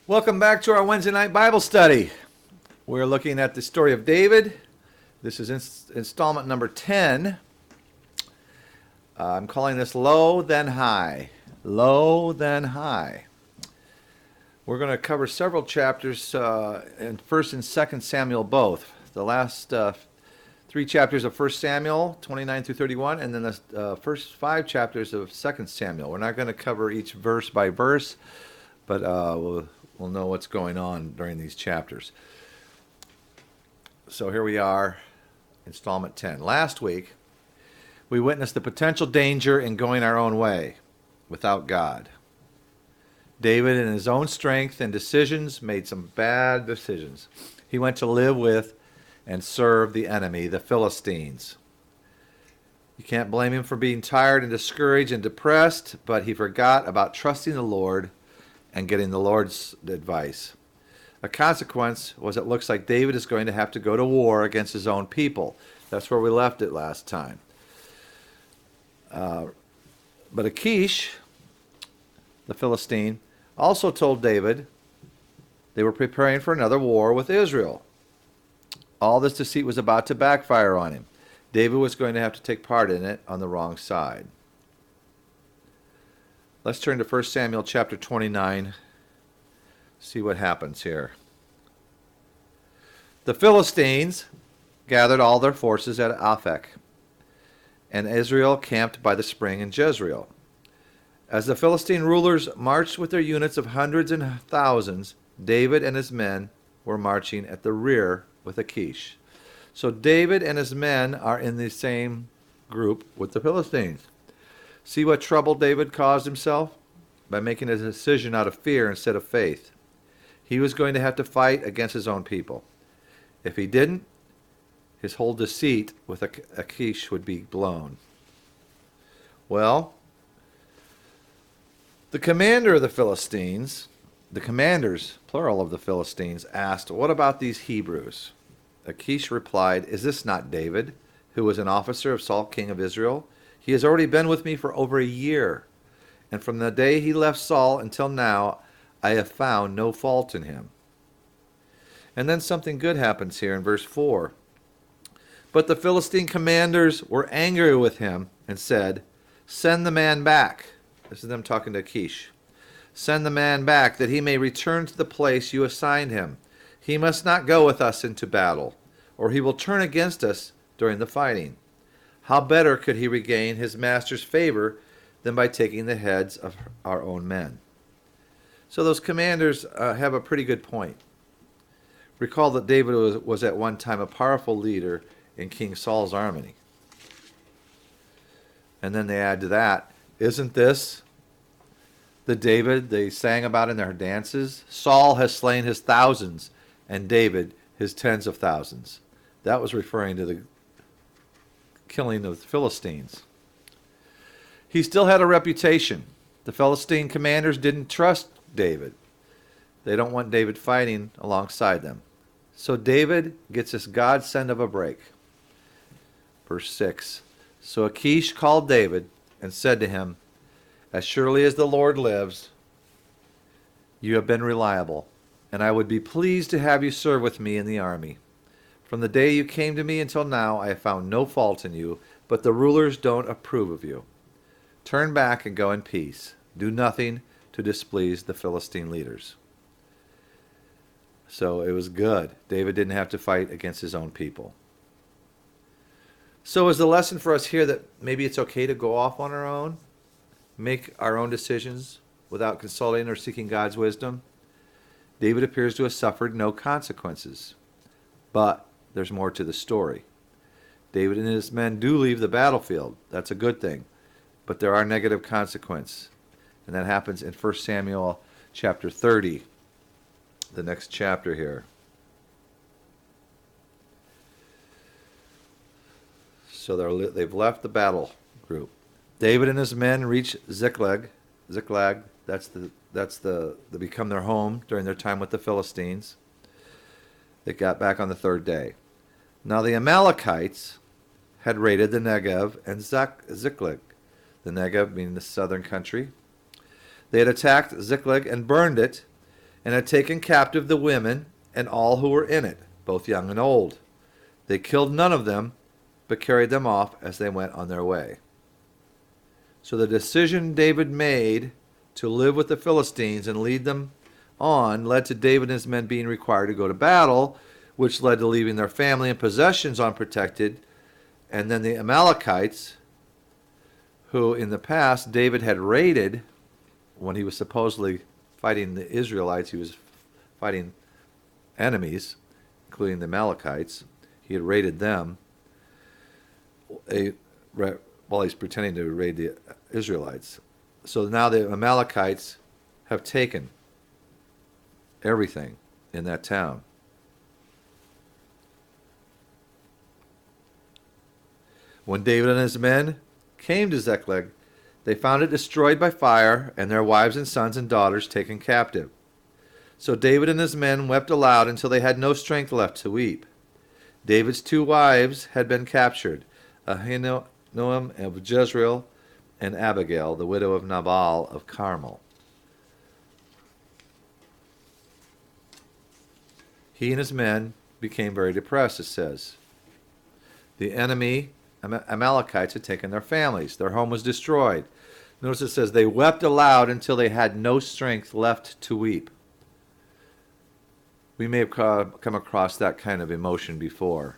Welcome back to our Wednesday night Bible study. We're looking at the story of David. This is installment number 10. I'm calling this Low Then High. Low Then High. We're going to cover several chapters in 1st and 2nd Samuel both. The last 3 chapters of 1 Samuel, 29 through 31, and then the first 5 chapters of 2 Samuel. We're not going to cover each verse by verse, but we'll know what's going on during these chapters. So here we are, installment 10. Last week, we witnessed the potential danger in going our own way without God. David, in his own strength and decisions, made some bad decisions. He went to live with and serve the enemy, the Philistines. You can't blame him for being tired and discouraged and depressed, but he forgot about trusting the Lord and getting the Lord's advice. A consequence was it looks like David is going to have to go to war against his own people. That's where we left it last time. But Achish, the Philistine, also told David they were preparing for another war with Israel. All this deceit was about to backfire on him. David was going to have to take part in it on the wrong side. Let's turn to 1 Samuel chapter 29, see what happens here. The Philistines gathered all their forces at Aphek, and Israel camped by the spring in Jezreel. As the Philistine rulers marched with their units of hundreds and thousands, David and his men were marching at the rear with Achish. So David and his men are in the same group with the Philistines. See what trouble David caused himself? By making a decision out of fear instead of faith. He was going to have to fight against his own people. If he didn't, his whole deceit with Achish would be blown. Well, the commander of the Philistines, the commanders, plural of the Philistines, asked, "What about these Hebrews?" Achish replied, "Is this not David, who was an officer of Saul, king of Israel? He has already been with me for over a year, and from the day he left Saul until now, I have found no fault in him." And then something good happens here in verse 4. But the Philistine commanders were angry with him and said, "Send the man back." This is them talking to Achish. "Send the man back, that he may return to the place you assigned him. He must not go with us into battle, or he will turn against us during the fighting. How better could he regain his master's favor than by taking the heads of our own men?" So those commanders have a pretty good point. Recall that David was at one time a powerful leader in King Saul's army. And then they add to that, isn't this the David they sang about in their dances? Saul has slain his thousands, and David his tens of thousands. That was referring to the killing of the Philistines. He still had a reputation. The Philistine commanders didn't trust David. They don't want David fighting alongside them. So David gets this godsend of a break. Verse 6. So Achish called David and said to him, "As surely as the Lord lives, you have been reliable, and I would be pleased to have you serve with me in the army. From the day you came to me until now, I have found no fault in you, but the rulers don't approve of you. Turn back and go in peace. Do nothing to displease the Philistine leaders." So it was good. David didn't have to fight against his own people. So is the lesson for us here that maybe it's okay to go off on our own, make our own decisions without consulting or seeking God's wisdom? David appears to have suffered no consequences. But there's more to the story. David and his men do leave the battlefield. That's a good thing. But there are negative consequences. And that happens in 1 Samuel chapter 30, the next chapter here. So they've left the battle group. David and his men reach Ziklag. They become their home during their time with the Philistines. They got back on the third day. Now the Amalekites had raided the Negev and Ziklag, the Negev being the southern country. They had attacked Ziklag and burned it, and had taken captive the women and all who were in it, both young and old. They killed none of them, but carried them off as they went on their way. So the decision David made to live with the Philistines and lead them on led to David and his men being required to go to battle, which led to leaving their family and possessions unprotected. And then the Amalekites, who in the past David had raided when he was supposedly fighting the Israelites, he was fighting enemies, including the Amalekites. He had raided them while he's pretending to raid the Israelites. So now the Amalekites have taken everything in that town. When David and his men came to Ziklag, they found it destroyed by fire, and their wives and sons and daughters taken captive. So David and his men wept aloud until they had no strength left to weep. David's 2 wives had been captured, Ahinoam of Jezreel and Abigail, the widow of Nabal of Carmel. He and his men became very depressed, it says. The enemy, Amalekites, had taken their families. Their home was destroyed. Notice it says, they wept aloud until they had no strength left to weep. We may have come across that kind of emotion before.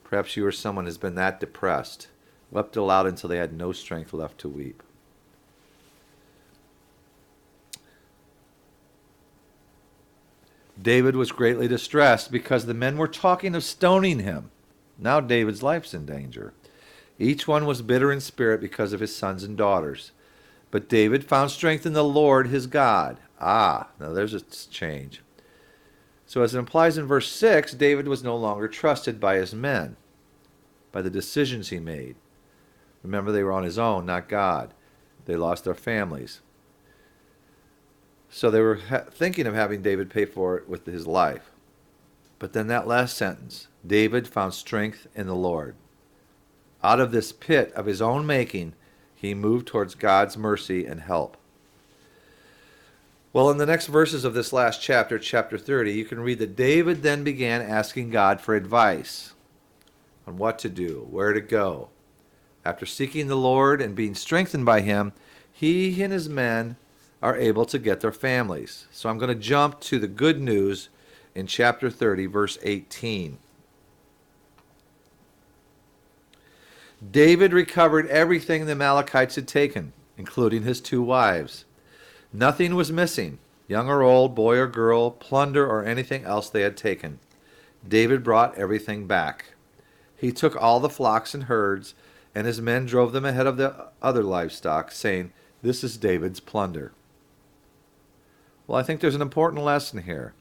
Perhaps you or someone has been that depressed, wept aloud until they had no strength left to weep. David was greatly distressed because the men were talking of stoning him. Now David's life's in danger. Each one was bitter in spirit because of his sons and daughters. But David found strength in the Lord his God. Now there's a change. So as it implies in verse 6, David was no longer trusted by his men, by the decisions he made. Remember, they were on his own, not God. They lost their families. So they were thinking of having David pay for it with his life. But then that last sentence, David found strength in the Lord. Out of this pit of his own making, he moved towards God's mercy and help. Well, in the next verses of this last chapter, chapter 30, you can read that David then began asking God for advice on what to do, where to go. After seeking the Lord and being strengthened by him, he and his men are able to get their families. So I'm going to jump to the good news in chapter 30, verse 18. David recovered everything the Amalekites had taken, including his 2 wives. Nothing was missing, young or old, boy or girl, plunder or anything else they had taken. David brought everything back. He took all the flocks and herds, and his men drove them ahead of the other livestock, saying, "This is David's plunder." Well, I think there's an important lesson here.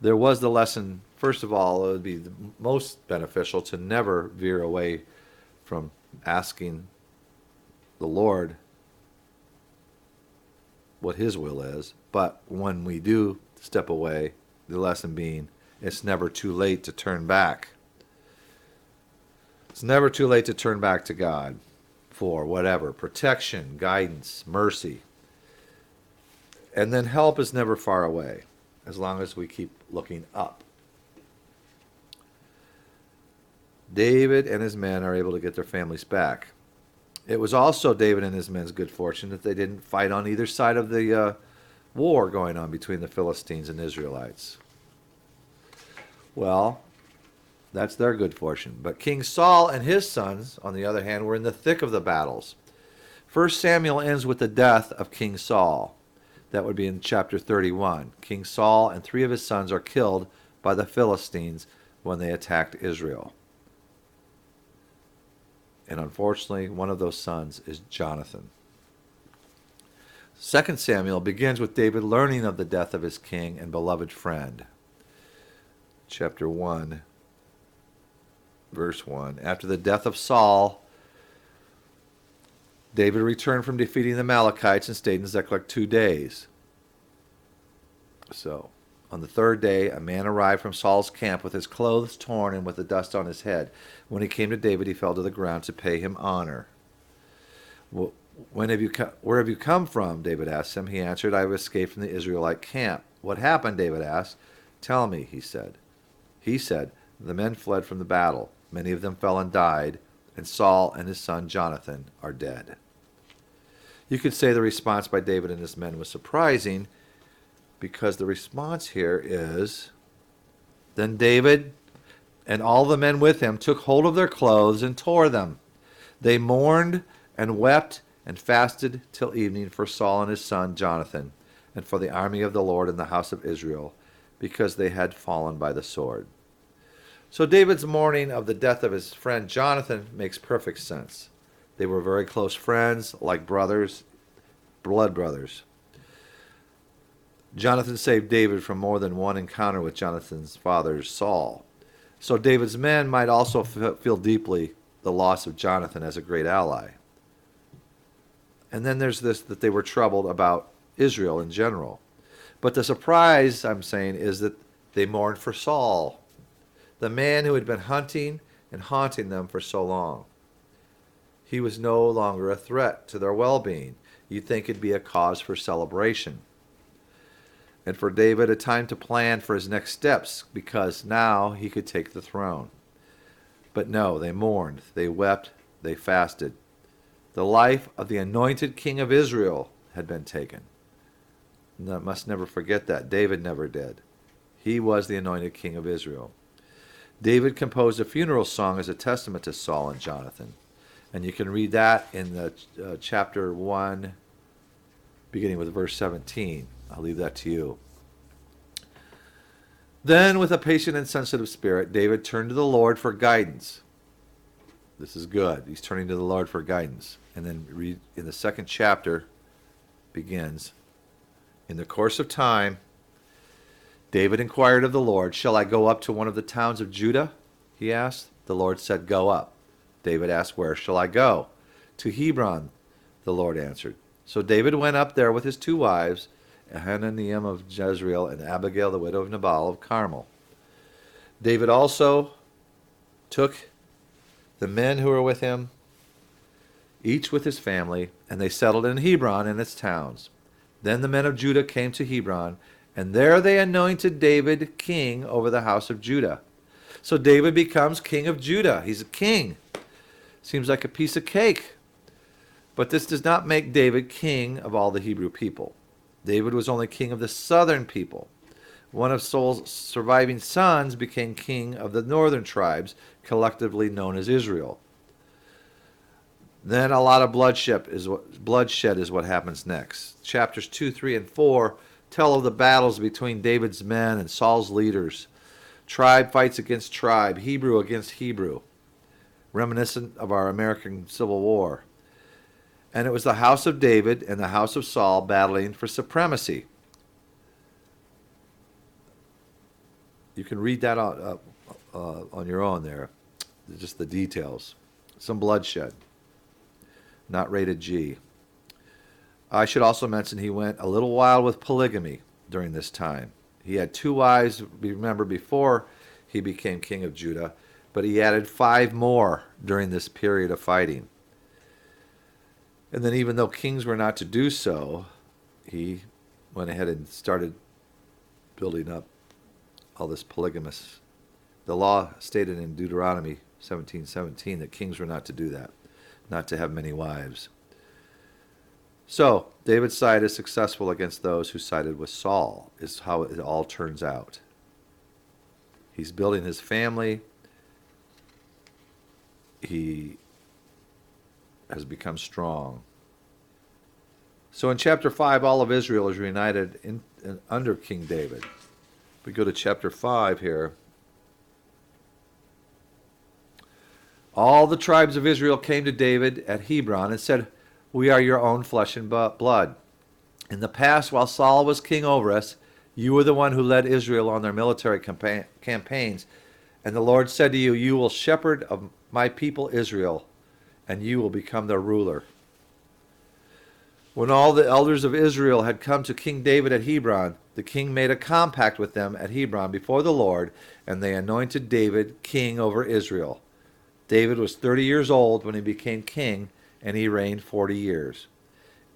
There was the lesson, first of all, it would be the most beneficial to never veer away from asking the Lord what his will is. But when we do step away, the lesson being, it's never too late to turn back. It's never too late to turn back to God for whatever, protection, guidance, mercy. And then help is never far away, as long as we keep looking up. David and his men are able to get their families back. It was also David and his men's good fortune that they didn't fight on either side of the war going on between the Philistines and Israelites. Well, that's their good fortune. But King Saul and his sons, on the other hand, were in the thick of the battles. 1 Samuel ends with the death of King Saul. That would be in chapter 31. King Saul and 3 of his sons are killed by the Philistines when they attacked Israel. And unfortunately, one of those sons is Jonathan. 2 Samuel begins with David learning of the death of his king and beloved friend. Chapter 1, verse 1. After the death of Saul, David returned from defeating the Amalekites and stayed in Ziklag 2 days. So, on the 3rd day, a man arrived from Saul's camp with his clothes torn and with the dust on his head. When he came to David, he fell to the ground to pay him honor. Where have you come from? David asked him. He answered, I have escaped from the Israelite camp. What happened? David asked. Tell me, he said. He said, the men fled from the battle. Many of them fell and died, and Saul and his son Jonathan are dead. You could say the response by David and his men was surprising, because the response here is, then David and all the men with him took hold of their clothes and tore them. They mourned and wept and fasted till evening for Saul and his son Jonathan, and for the army of the Lord and the house of Israel, because they had fallen by the sword. So David's mourning of the death of his friend Jonathan makes perfect sense. They were very close friends, like brothers, blood brothers. Jonathan saved David from more than one encounter with Jonathan's father, Saul. So David's men might also feel deeply the loss of Jonathan as a great ally. And then there's this, that they were troubled about Israel in general. But the surprise, I'm saying, is that they mourned for Saul, the man who had been hunting and haunting them for so long. He was no longer a threat to their well-being. You'd think it'd be a cause for celebration. And for David, a time to plan for his next steps, because now he could take the throne. But no, they mourned, they wept, they fasted. The life of the anointed king of Israel had been taken. And I must never forget that. David never did. He was the anointed king of Israel. David composed a funeral song as a testament to Saul and Jonathan. And you can read that in the chapter 1, beginning with verse 17. I'll leave that to you. Then, with a patient and sensitive spirit, David turned to the Lord for guidance. This is good. He's turning to the Lord for guidance. And then read in the second chapter begins, in the course of time, David inquired of the Lord, shall I go up to one of the towns of Judah? He asked. The Lord said, go up. David asked, where shall I go? To Hebron, the Lord answered. So David went up there with his two wives, Ahinoam of Jezreel and Abigail, the widow of Nabal of Carmel. David also took the men who were with him, each with his family, and they settled in Hebron and its towns. Then the men of Judah came to Hebron, and there they anointed David king over the house of Judah. So David becomes king of Judah. He's a king. Seems like a piece of cake. But this does not make David king of all the Hebrew people. David was only king of the southern people. One of Saul's surviving sons became king of the northern tribes, collectively known as Israel. Then a lot of bloodshed is what happens next. Chapters 2, 3, and 4 tell of the battles between David's men and Saul's leaders. Tribe fights against tribe, Hebrew against Hebrew, reminiscent of our American Civil War. And it was the house of David and the house of Saul battling for supremacy. You can read that on your own there, just the details. Some bloodshed, not rated G. I should also mention he went a little wild with polygamy during this time. He had 2 wives, remember, before he became king of Judah, but he added 5 more during this period of fighting. And then even though kings were not to do so, he went ahead and started building up all this polygamous. The law stated in Deuteronomy 17:17 that kings were not to do that, not to have many wives. So David's side is successful against those who sided with Saul, is how it all turns out. He's building his family. He has become strong. So in chapter 5, all of Israel is reunited under King David. We go to chapter 5 here. All the tribes of Israel came to David at Hebron and said, we are your own flesh and blood. In the past, while Saul was king over us, you were the one who led Israel on their military campaigns. And the Lord said to you, you will shepherd of my people Israel, and you will become their ruler. When all the elders of Israel had come to King David at Hebron, the king made a compact with them at Hebron before the Lord, and they anointed David king over Israel. David was 30 years old when he became king, and he reigned 40 years.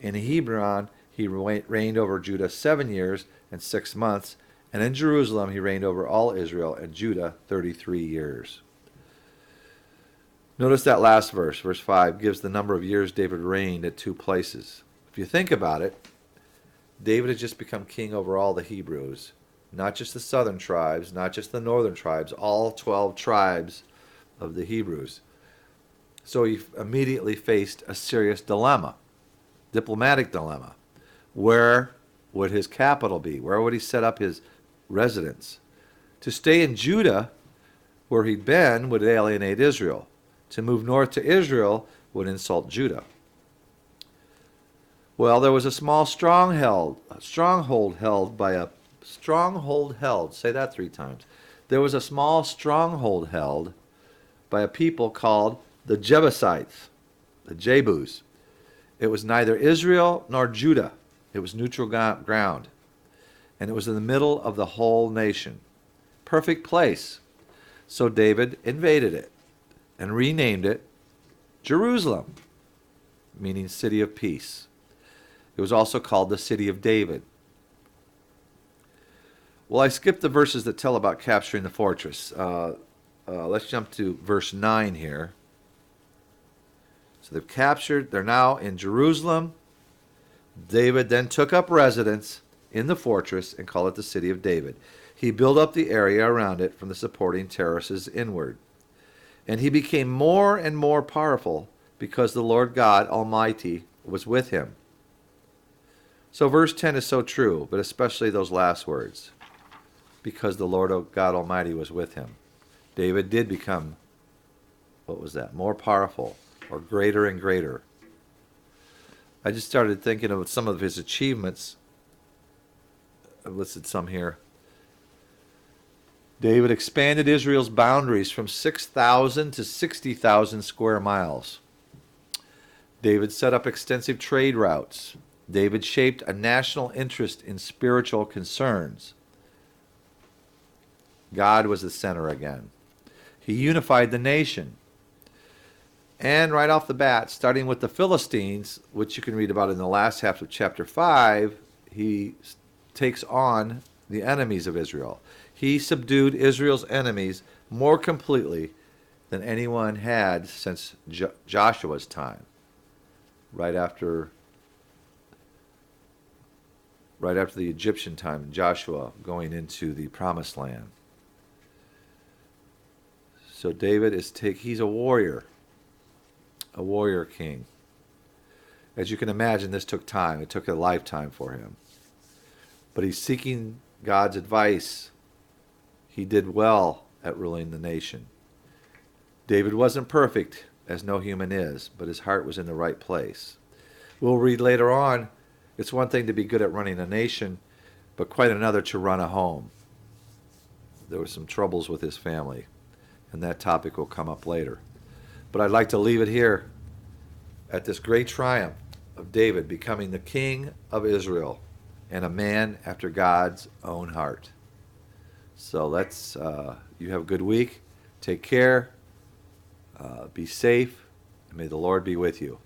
In Hebron, he reigned over Judah 7 years and 6 months, and in Jerusalem he reigned over all Israel and Judah 33 years. Notice that last verse, verse 5, gives the number of years David reigned at two places. If you think about it, David had just become king over all the Hebrews, not just the southern tribes, not just the northern tribes, all 12 tribes of the Hebrews. So he immediately faced a serious dilemma, diplomatic dilemma. Where would his capital be? Where would he set up his residence? To stay in Judah, where he'd been, would alienate Israel. To move north to Israel would insult Judah. Well, there was a small stronghold held, say that 3 times. There was a small stronghold held by a people called the Jebusites, the Jebus. It was neither Israel nor Judah. It was neutral ground. And it was in the middle of the whole nation. Perfect place. So David invaded it and renamed it Jerusalem, meaning city of peace. It was also called the city of David. Well, I skipped the verses that tell about capturing the fortress. Let's jump to verse 9 here. So they've captured, they're now in Jerusalem. David then took up residence in the fortress and called it the city of David. He built up the area around it from the supporting terraces inward. And he became more and more powerful because the Lord God Almighty was with him. So verse 10 is so true, but especially those last words. Because the Lord God Almighty was with him. David did become, more powerful or greater and greater. I just started thinking of some of his achievements. I've listed some here. David expanded Israel's boundaries from 6,000 to 60,000 square miles. David set up extensive trade routes. David shaped a national interest in spiritual concerns. God was the center again. He unified the nation. And right off the bat, starting with the Philistines, which you can read about in the last half of chapter 5, he takes on the enemies of Israel. He subdued Israel's enemies more completely than anyone had since Joshua's time, right after the Egyptian time, Joshua going into the Promised Land. So David he's a warrior king. As you can imagine, this took time. It took a lifetime for him. But he's seeking God's advice. He did well at ruling the nation. David wasn't perfect, as no human is, but his heart was in the right place. We'll read later on, it's one thing to be good at running a nation, but quite another to run a home. There were some troubles with his family, and that topic will come up later. But I'd like to leave it here at this great triumph of David becoming the king of Israel and a man after God's own heart. So you have a good week. Take care. Be safe. And may the Lord be with you.